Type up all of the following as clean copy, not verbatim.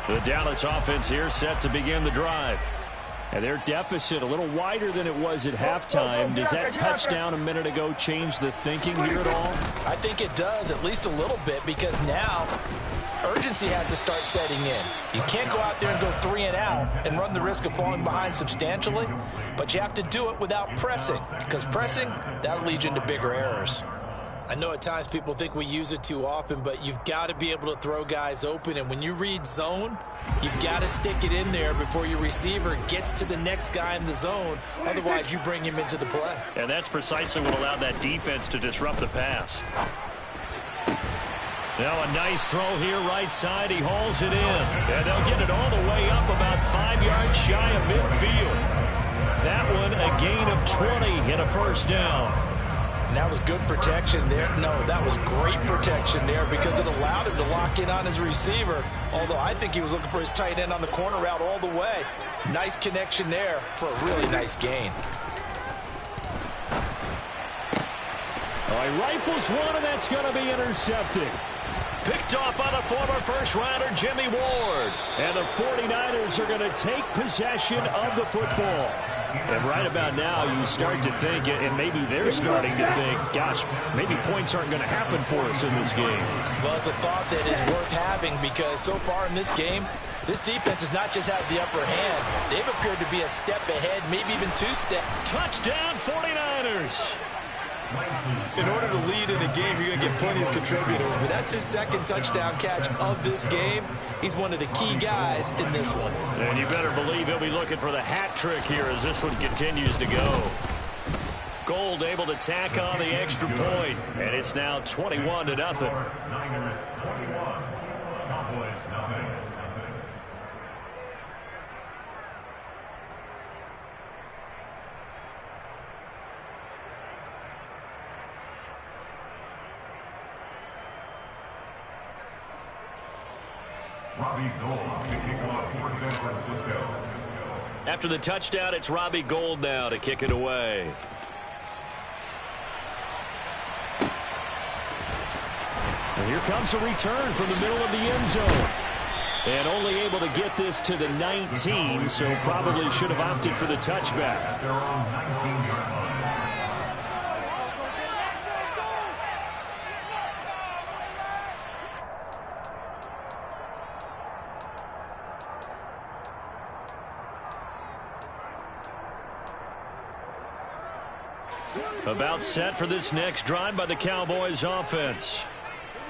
The Dallas offense here set to begin the drive. And their deficit a little wider than it was at halftime. Does that touchdown a minute ago change the thinking here at all? I think it does, at least a little bit, because now urgency has to start setting in. You can't go out there and go 3 and out and run the risk of falling behind substantially, but you have to do it without pressing, because pressing, that'll lead you into bigger errors. I know at times people think we use it too often, but you've got to be able to throw guys open. And when you read zone, you've got to stick it in there before your receiver gets to the next guy in the zone. Otherwise, you bring him into the play. And that's precisely what allowed that defense to disrupt the pass. Now a nice throw here right side. He hauls it in. And they'll get it all the way up about 5 yards shy of midfield. That one a gain of 20 and a first down. And that was good protection there. No, that was great protection there because it allowed him to lock in on his receiver. Although I think he was looking for his tight end on the corner route all the way. Nice connection there for a really nice gain. Oh, he rifles one, and that's going to be intercepted. Picked off on a former first-rounder, Jimmy Ward. And the 49ers are going to take possession of the football. And right about now, you start to think, and maybe they're starting to think, gosh, maybe points aren't going to happen for us in this game. Well, it's a thought that is worth having because so far in this game, this defense has not just had the upper hand. They've appeared to be a step ahead, maybe even 2 steps. Touchdown, 49ers. In order to lead in a game, you're going to get plenty of contributors, but that's his second touchdown catch of this game. He's one of the key guys in this one. And you better believe he'll be looking for the hat trick here as this one continues to go. Gold able to tack on the extra point, and it's now 21-0. Niners 21, Cowboys nothing. Robbie Gould kicking off for San Francisco. After the touchdown, it's Robbie Gould now to kick it away. And here comes a return from the middle of the end zone. And only able to get this to the 19, so probably should have opted for the touchback. They're on 19-yard line. About set for this next drive by the Cowboys offense.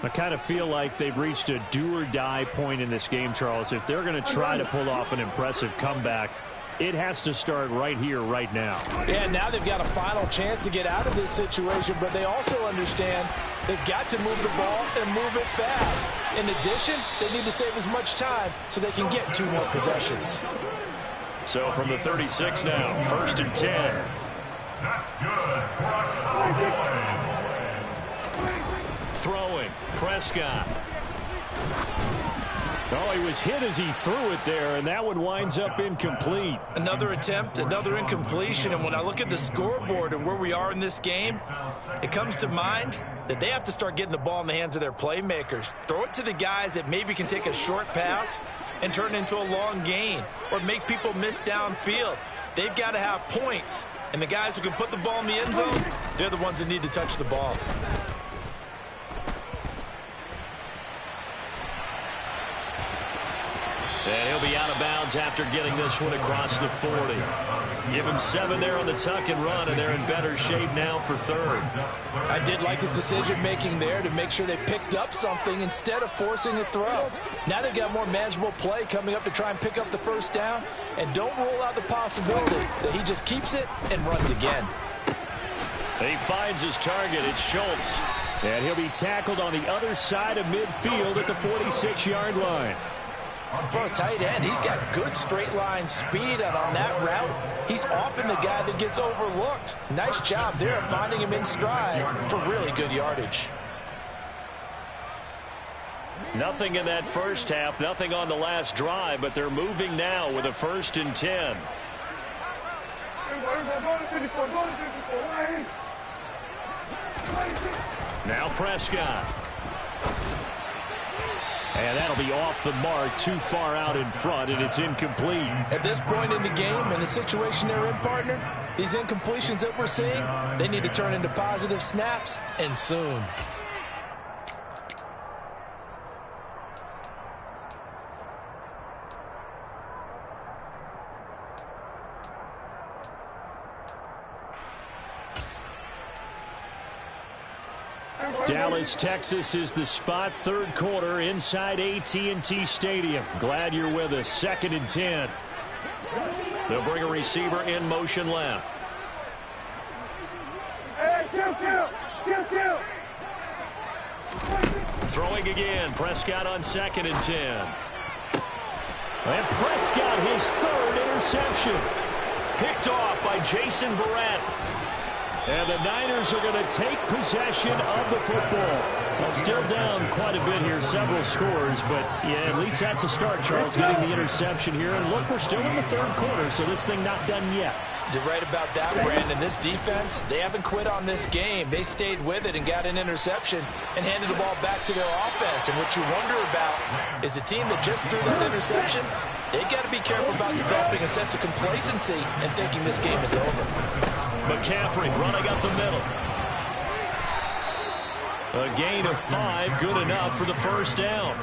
I kind of feel like they've reached a do-or-die point in this game, Charles. If they're going to try to pull off an impressive comeback, it has to start right here, right now. Yeah, now they've got a final chance to get out of this situation, but they also understand they've got to move the ball and move it fast. In addition, they need to save as much time so they can get 2 more possessions. So from the 36 now, 1st and 10. That's good for a Cowboys. Throwing, Prescott. Oh, he was hit as he threw it there, and that one winds up incomplete. Another attempt, another incompletion, and when I look at the scoreboard and where we are in this game, it comes to mind that they have to start getting the ball in the hands of their playmakers. Throw it to the guys that maybe can take a short pass and turn it into a long gain or make people miss downfield. They've got to have points. And the guys who can put the ball in the end zone, they're the ones that need to touch the ball. And he'll be out of bounds after getting this one across the 40. Give him 7 there on the tuck and run, and they're in better shape now for 3rd. I did like his decision-making there to make sure they picked up something instead of forcing a throw. Now they've got more manageable play coming up to try and pick up the first down, and don't rule out the possibility that he just keeps it and runs again. He finds his target. It's Schultz. And he'll be tackled on the other side of midfield at the 46-yard line. For a tight end, he's got good straight line speed, and on that route, he's often the guy that gets overlooked. Nice job there of finding him in stride for really good yardage. Nothing in that first half, nothing on the last drive, but they're moving now with a 1st and 10. Now Prescott. And that'll be off the mark, too far out in front, and it's incomplete. At this point in the game, in the situation they're in, partner, these incompletions that we're seeing, they need to turn into positive snaps, and soon. Dallas, Texas is the spot. Third quarter inside AT&T Stadium. Glad you're with us. 2nd and 10. They'll bring a receiver in motion left. Hey, Q. Throwing again. Prescott on 2nd and 10. And Prescott his 3rd interception. Picked off by Jason Verrett. And the Niners are going to take possession of the football. Well, still down quite a bit here, several scores, but yeah, at least that's a start, Charles, getting the interception here. And look, we're still in the 3rd quarter, so this thing not done yet. You're right about that, Brandon. This defense, they haven't quit on this game. They stayed with it and got an interception and handed the ball back to their offense. And what you wonder about is a team that just threw that interception, they got to be careful about developing a sense of complacency and thinking this game is over. McCaffrey running up the middle. A gain of 5, good enough for the 1st down.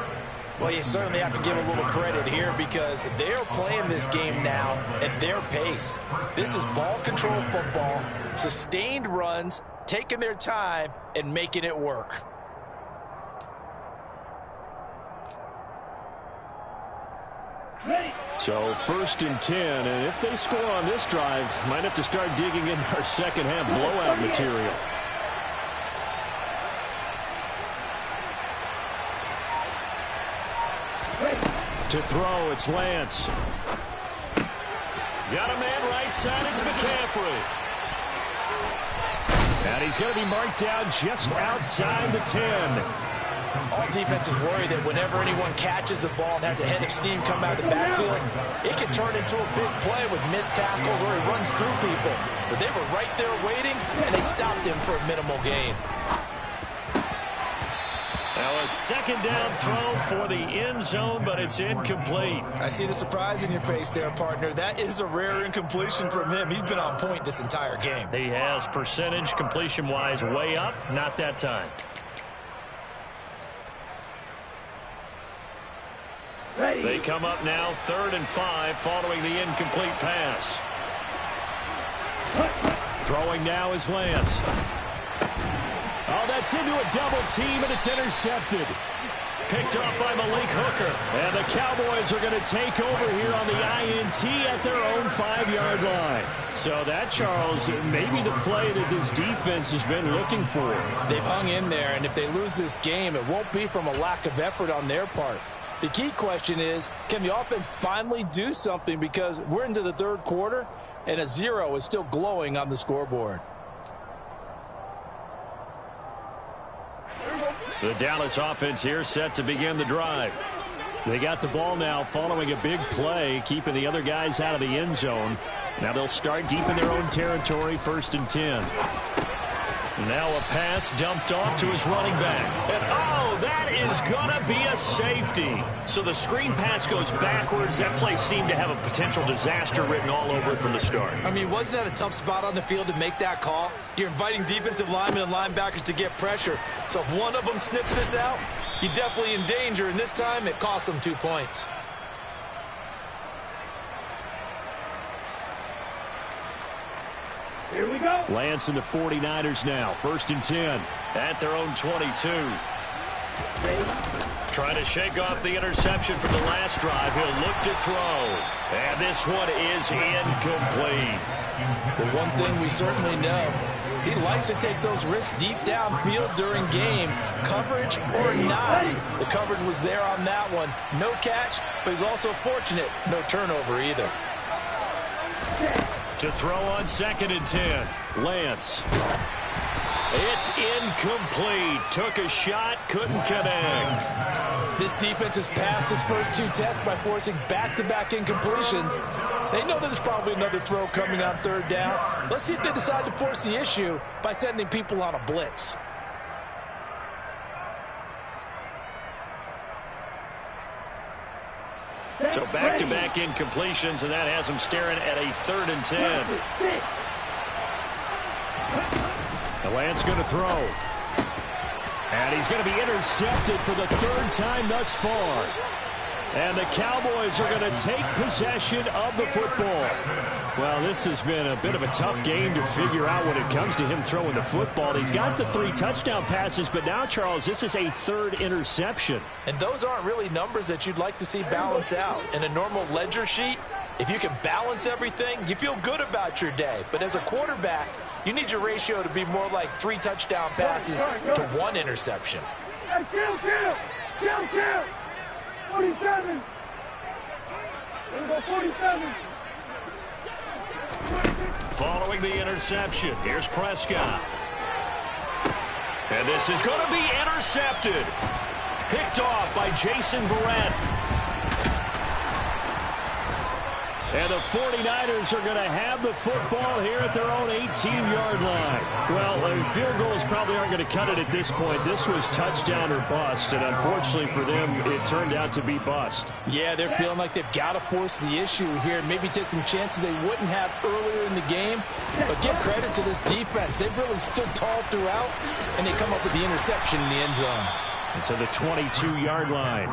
Well, you certainly have to give a little credit here because they're playing this game now at their pace. This is ball control football, sustained runs, taking their time, and making it work. So 1st and 10, and if they score on this drive, might have to start digging in our second half blowout material. To throw, it's Lance. Got a man right side, it's McCaffrey. And he's going to be marked down just outside the 10. All defenses worry that whenever anyone catches the ball and has a head of steam come out of the backfield, it can turn into a big play with missed tackles or he runs through people. But they were right there waiting, and they stopped him for a minimal gain. Now a 2nd down throw for the end zone, but it's incomplete. I see the surprise in your face there, partner. That is a rare incompletion from him. He's been on point this entire game. He has percentage completion-wise way up, not that time. They come up now 3rd and 5 following the incomplete pass. Throwing now is Lance. Oh, that's into a double team, and it's intercepted. Picked off by Malik Hooker. And the Cowboys are going to take over here on the INT at their own 5-yard line. So that, Charles, may be the play that this defense has been looking for. They've hung in there, and if they lose this game, it won't be from a lack of effort on their part. The key question is, can the offense finally do something, because we're into the 3rd quarter, and a 0 is still glowing on the scoreboard. The Dallas offense here set to begin the drive. They got the ball now following a big play, keeping the other guys out of the end zone. Now they'll start deep in their own territory, 1st and 10. Now a pass dumped off to his running back. And oh, that is going to be a safety. So the screen pass goes backwards. That play seemed to have a potential disaster written all over it from the start. I mean, wasn't that a tough spot on the field to make that call? You're inviting defensive linemen and linebackers to get pressure. So if one of them sniffs this out, you're definitely in danger. And this time, it cost them 2 points. Here we go. Lance and the 49ers now. 1st and 10 at their own 22. Trying to shake off the interception from the last drive. He'll look to throw. And this one is incomplete. Well, one thing we certainly know, he likes to take those risks deep downfield during games, coverage or not. The coverage was there on that one. No catch, but he's also fortunate. No turnover either. To throw on 2nd and 10. Lance. It's incomplete. Took a shot, couldn't connect. This defense has passed its first 2 tests by forcing back-to-back incompletions. They know there's probably another throw coming on 3rd down. Let's see if they decide to force the issue by sending people on a blitz. So back-to-back incompletions, and that has him staring at a 3rd and 10. The Lance going to throw. And he's going to be intercepted for the 3rd time thus far. And the Cowboys are going to take possession of the football. Well, this has been a bit of a tough game to figure out when it comes to him throwing the football. He's got the 3 touchdown passes, but now, Charles, this is a 3rd interception. And those aren't really numbers that you'd like to see balance out. In a normal ledger sheet, if you can balance everything, you feel good about your day. But as a quarterback, you need your ratio to be more like 3 touchdown passes to 1 interception. Kill! 47. We're going to go 47. Following the interception, here's Prescott. And this is going to be intercepted. Picked off by Jason Verrett. And the 49ers are going to have the football here at their own 18-yard line. Well, field goals probably aren't going to cut it at this point. This was touchdown or bust, and unfortunately for them, it turned out to be bust. Yeah, they're feeling like they've got to force the issue here. Maybe take some chances they wouldn't have earlier in the game. But give credit to this defense. They've really stood tall throughout, and they come up with the interception in the end zone. And to the 22-yard line.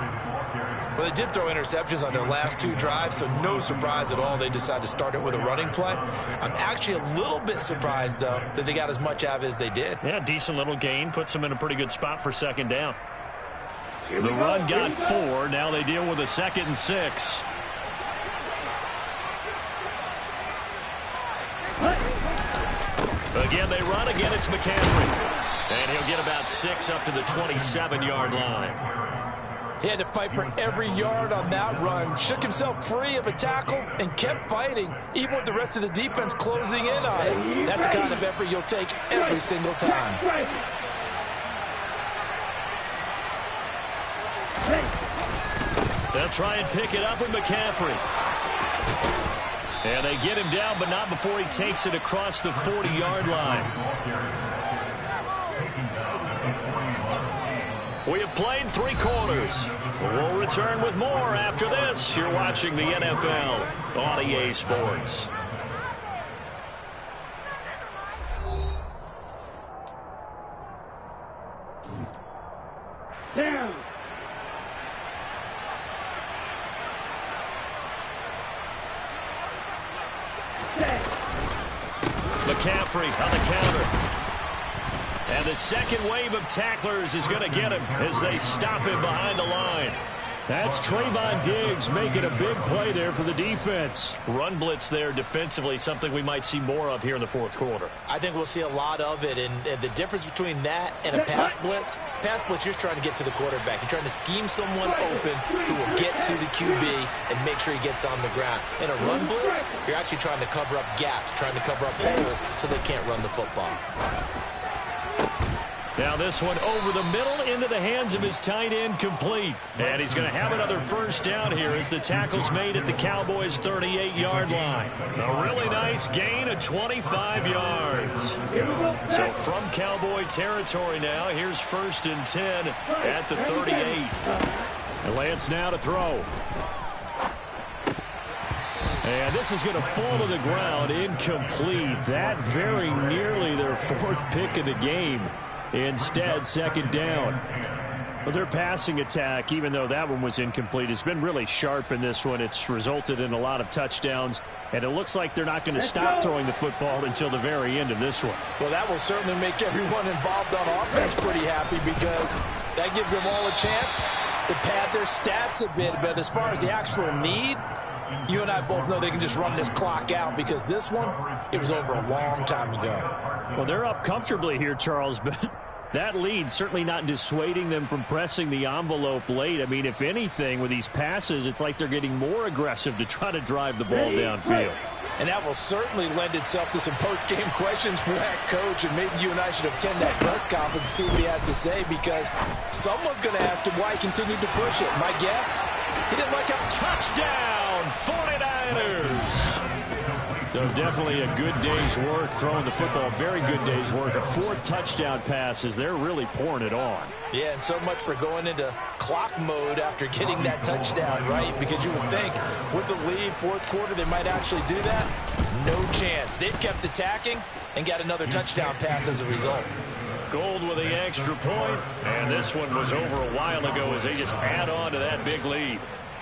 Well, they did throw interceptions on their last 2 drives, so no surprise at all they decided to start it with a running play. I'm actually a little bit surprised, though, that they got as much out of it as they did. Yeah, decent little gain. Puts them in a pretty good spot for 2nd down. The run got 4. Now they deal with a 2nd and 6. Again, they run. Again, it's McCaffrey. And he'll get about 6 up to the 27-yard line. He had to fight for every yard on that run. Shook himself free of a tackle and kept fighting, even with the rest of the defense closing in on it. That's the kind of effort you'll take every single time. They'll try and pick it up with McCaffrey. And they get him down, but not before he takes it across the 40-yard line. We have played 3 quarters. We'll return with more after this. You're watching the NFL on EA Sports. Down. McCaffrey on the counter. And the second wave of tacklers is going to get him as they stop him behind the line. That's Trayvon Diggs making a big play there for the defense. Run blitz there defensively, something we might see more of here in the 4th quarter. I think we'll see a lot of it, and the difference between that and a pass blitz, you're trying to get to the quarterback. You're trying to scheme someone open who will get to the QB and make sure he gets on the ground. In a run blitz, you're actually trying to cover up gaps, trying to cover up holes so they can't run the football. Now this one over the middle into the hands of his tight end, complete. And he's going to have another 1st down here as the tackle's made at the Cowboys' 38-yard line. A really nice gain of 25 yards. So from Cowboy territory now, here's 1st and 10 at the 38. And Lance now to throw. And this is going to fall to the ground, incomplete. That very nearly their 4th pick of the game. Instead, 2nd down. Well, their passing attack, even though that one was incomplete, has been really sharp in this one. It's resulted in a lot of touchdowns, and it looks like they're not going to stop throwing the football until the very end of this one. Well, that will certainly make everyone involved on offense pretty happy because that gives them all a chance to pad their stats a bit. But as far as the actual need, you and I both know they can just run this clock out because this one, it was over a long time ago. Well, they're up comfortably here, Charles, but that lead certainly not dissuading them from pressing the envelope late. I mean, if anything, with these passes, it's like they're getting more aggressive to try to drive the ball downfield. And that will certainly lend itself to some post-game questions for that coach, and maybe you and I should attend that press conference to see what he has to say because someone's going to ask him why he continued to push it. My guess, he didn't like how touchdown, 49ers. So definitely a good day's work throwing the football. Very good day's work. A 4 touchdown passes. They're really pouring it on. Yeah, and so much for going into clock mode after getting that touchdown, right? Because you would think with the lead, fourth quarter, they might actually do that. No chance. They've kept attacking and got another touchdown pass as a result. Gold with the extra point, and this one was over a while ago as they just add on to that big lead.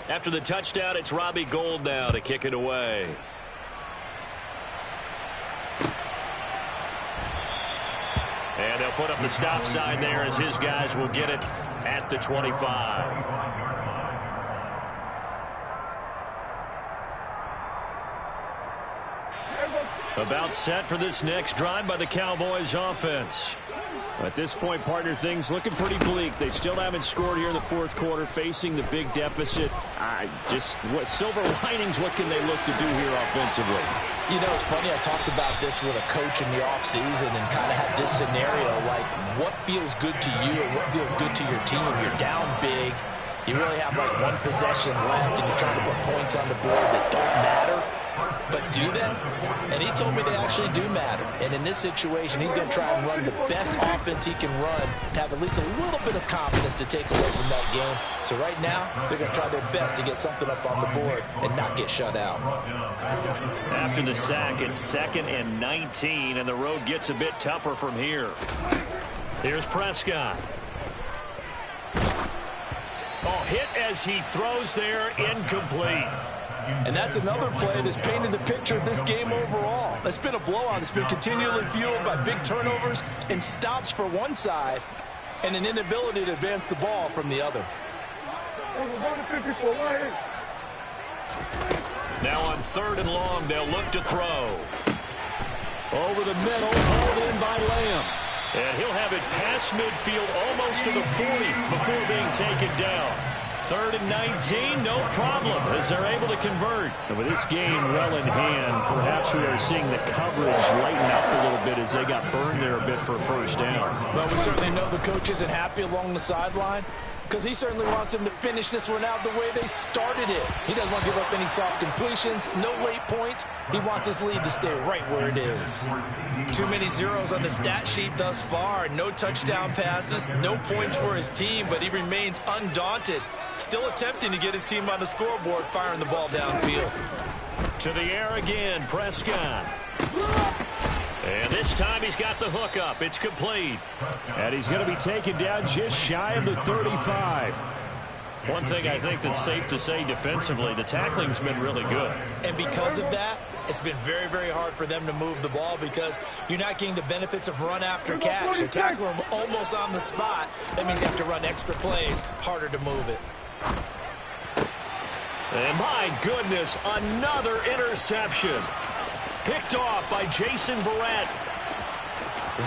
After the touchdown, it's Robbie Gould now to kick it away. And they'll put up the stop sign there as his guys will get it at the 25. About set for this next drive by the Cowboys offense. At this point, partner, things looking pretty bleak. They still haven't scored here in the fourth quarter, facing the big deficit. What silver linings, what can they look to do here offensively? You know, it's funny, I talked about this with a coach in the offseason and kind of had this scenario, like what feels good to you and what feels good to your team. You're down big. You really have like one possession left and you're trying to put points on the board that don't matter. But do them? And he told me they actually do matter. And in this situation, he's going to try and run the best offense he can run to have at least a little bit of confidence to take away from that game. So right now, they're going to try their best to get something up on the board and not get shut out. After the sack, it's 2nd and 19, and the road gets a bit tougher from here. Here's Prescott. Oh, hit as he throws there, incomplete. And that's another play that's painted the picture of this game overall. It's been a blowout. It's been continually fueled by big turnovers and stops for one side and an inability to advance the ball from the other. Now on 3rd and long, they'll look to throw. Over the middle, hauled in by Lamb. And he'll have it past midfield almost to the 40 before being taken down. 3rd and 19, no problem, as they're able to convert. And with this game well in hand, perhaps we are seeing the coverage lighten up a little bit as they got burned there a bit for a first down. Well, we certainly know the coach isn't happy along the sideline because he certainly wants them to finish this one out the way they started it. He doesn't want to give up any soft completions, no late points. He wants his lead to stay right where it is. Too many zeros on the stat sheet thus far. No touchdown passes, no points for his team, but he remains undaunted. Still attempting to get his team on the scoreboard, firing the ball downfield. To the air again, Prescott. And this time he's got the hook up. It's complete. And he's going to be taken down just shy of the 35. One thing I think that's safe to say defensively, the tackling's been really good. And because of that, it's been very, very hard for them to move the ball because you're not getting the benefits of run after catch. You tackle them almost on the spot. That means you have to run extra plays, harder to move it. And my goodness, another interception. Picked off by Jason Verrett.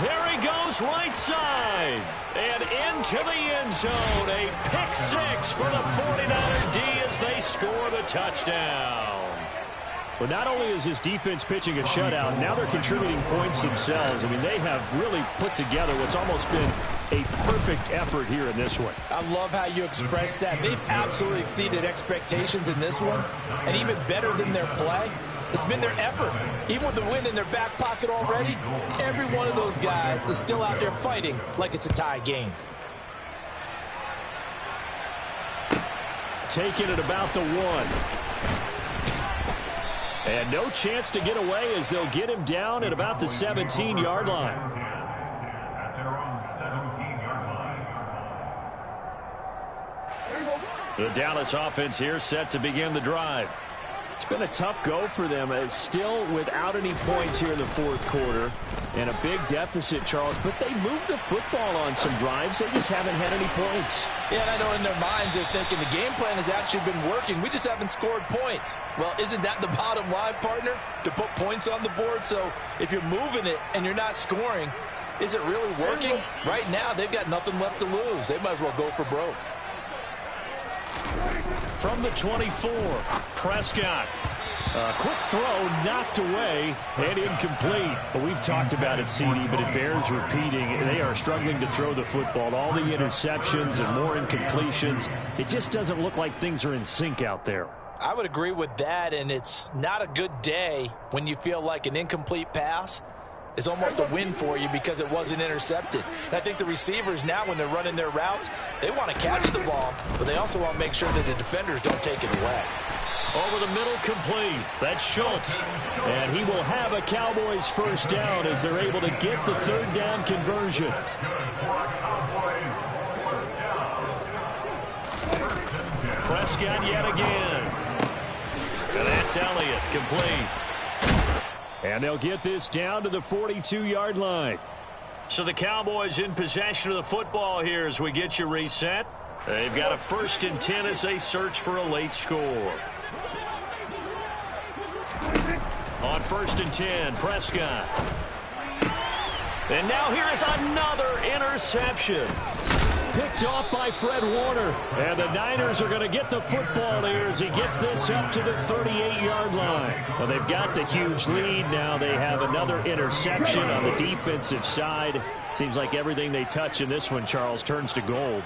There he goes right side. And into the end zone. A pick 6 for the 49er D as they score the touchdown. But not only is this defense pitching a shutout, now they're contributing points themselves. I mean, they have really put together what's almost been a perfect effort here in this one. I love how you express that. They've absolutely exceeded expectations in this one. And even better than their play, it's been their effort. Even with the win in their back pocket already, every one of those guys is still out there fighting like it's a tie game. Taking it about the 1. And no chance to get away as they'll get him down at about the 17-yard line. At their own 17-yard line. The Dallas offense here set to begin the drive. It's been a tough go for them. It's still without any points here in the fourth quarter. And a big deficit, Charles. But they moved the football on some drives. They just haven't had any points. Yeah, and I know in their minds they're thinking the game plan has actually been working. We just haven't scored points. Well, isn't that the bottom line, partner? To put points on the board? So if you're moving it and you're not scoring, is it really working? Right now, they've got nothing left to lose. They might as well go for broke. From the 24, Prescott. A quick throw knocked away and incomplete. But we've talked about it, CD, but it bears repeating. They are struggling to throw the football. All the interceptions and more incompletions. It just doesn't look like things are in sync out there. I would agree with that, and it's not a good day when you feel like an incomplete pass is almost a win for you because it wasn't intercepted. And I think the receivers now, when they're running their routes, they want to catch the ball, but they also want to make sure that the defenders don't take it away. Over the middle, complete. That's Schultz. And he will have a Cowboys first down as they're able to get the third down conversion. Prescott yet again. And that's Elliott, complete. And they'll get this down to the 42-yard line. So the Cowboys in possession of the football here as we get you reset. They've got a 1st and 10 as they search for a late score. On 1st and 10, Prescott. And now here is another interception. Picked off by Fred Warner. And the Niners are going to get the football here as he gets this up to the 38-yard line. Well, they've got the huge lead. Now they have another interception on the defensive side. Seems like everything they touch in this one, Charles, turns to gold.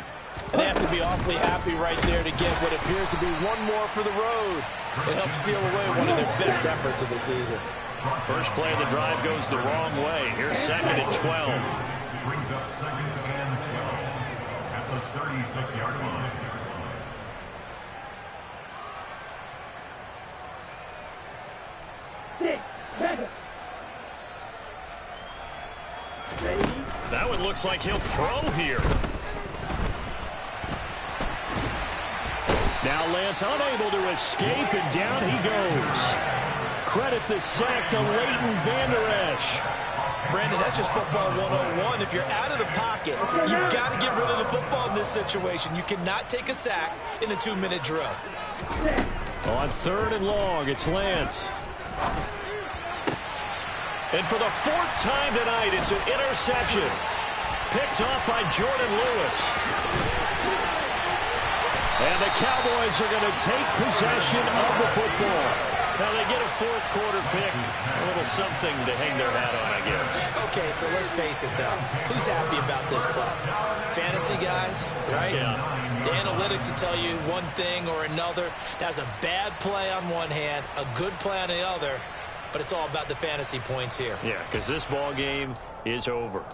And they have to be awfully happy right there to get what appears to be one more for the road. It helps seal away one of their best efforts of the season. First play of the drive goes the wrong way. Here's 2nd and 12. Brings up 2nd and 12 at the 36-yard line. That one looks like he'll throw here. Now Lance unable to escape, and down he goes. Credit the sack to Leighton Vander Esch. Brandon, that's just football 101. If you're out of the pocket, you've got to get rid of the football in this situation. You cannot take a sack in a 2-minute drill. On 3rd and long, it's Lance. And for the 4th time tonight, it's an interception. Picked off by Jordan Lewis. And the Cowboys are going to take possession of the football. Now they get a 4th quarter pick. A little something to hang their hat on, I guess. Okay, so let's face it, though. Who's happy about this play? Fantasy guys, right? Yeah. The analytics will tell you one thing or another. That's a bad play on one hand, a good play on the other, but it's all about the fantasy points here. Yeah, because this ball game is over.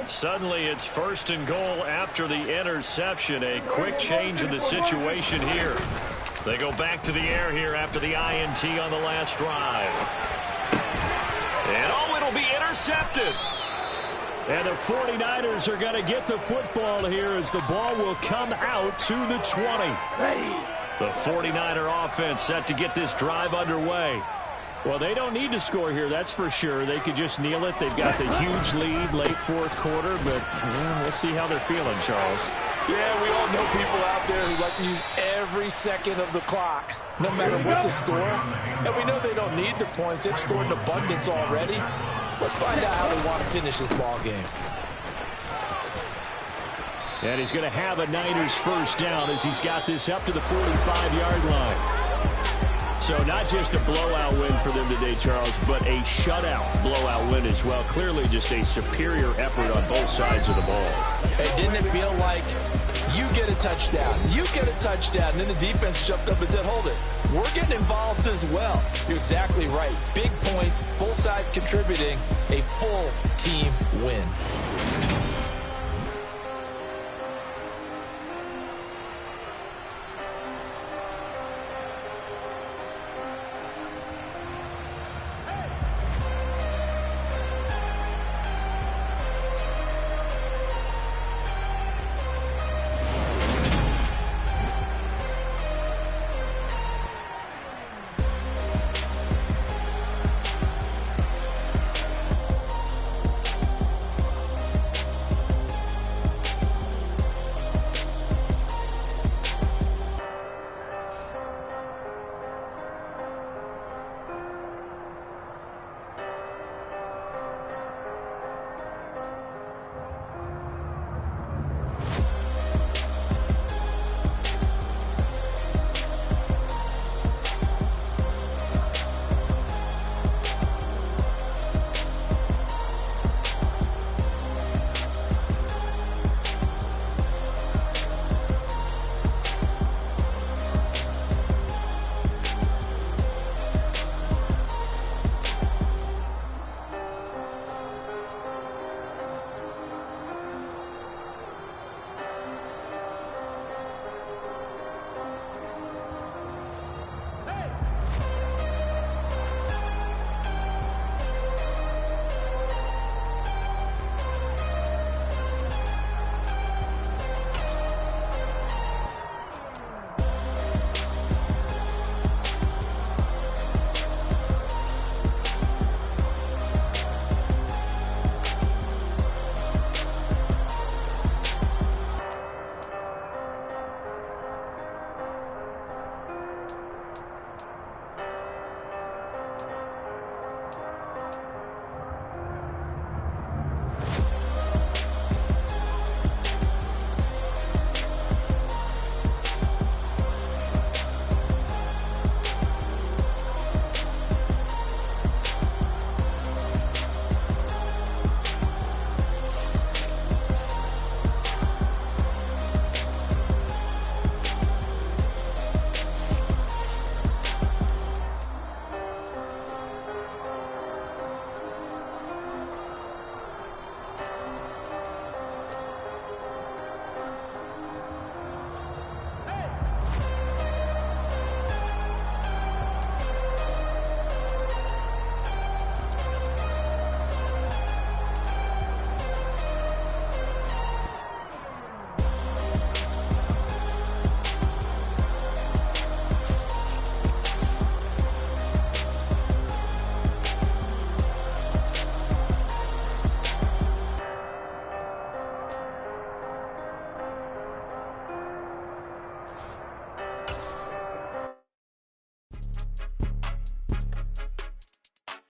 Suddenly it's 1st and goal after the interception. A quick change in the situation here. They go back to the air here after the INT on the last drive. And oh, it'll be intercepted. And the 49ers are going to get the football here as the ball will come out to the 20. The 49er offense set to get this drive underway. Well, they don't need to score here, that's for sure. They could just kneel it. They've got the huge lead late 4th quarter, but we'll see how they're feeling, Charles. Yeah, we all know people out there who like to use every second of the clock, no matter what the score. And we know they don't need the points. They've scored in abundance already. Let's find out how they want to finish this ball game. And he's going to have a Niners first down as he's got this up to the 45-yard line. So not just a blowout win for them today, Charles, but a shutout blowout win as well. Clearly just a superior effort on both sides of the ball. Hey, didn't it feel like you get a touchdown, you get a touchdown, and then the defense jumped up and said, hold it, we're getting involved as well. You're exactly right. Big points, both sides contributing, a full team win.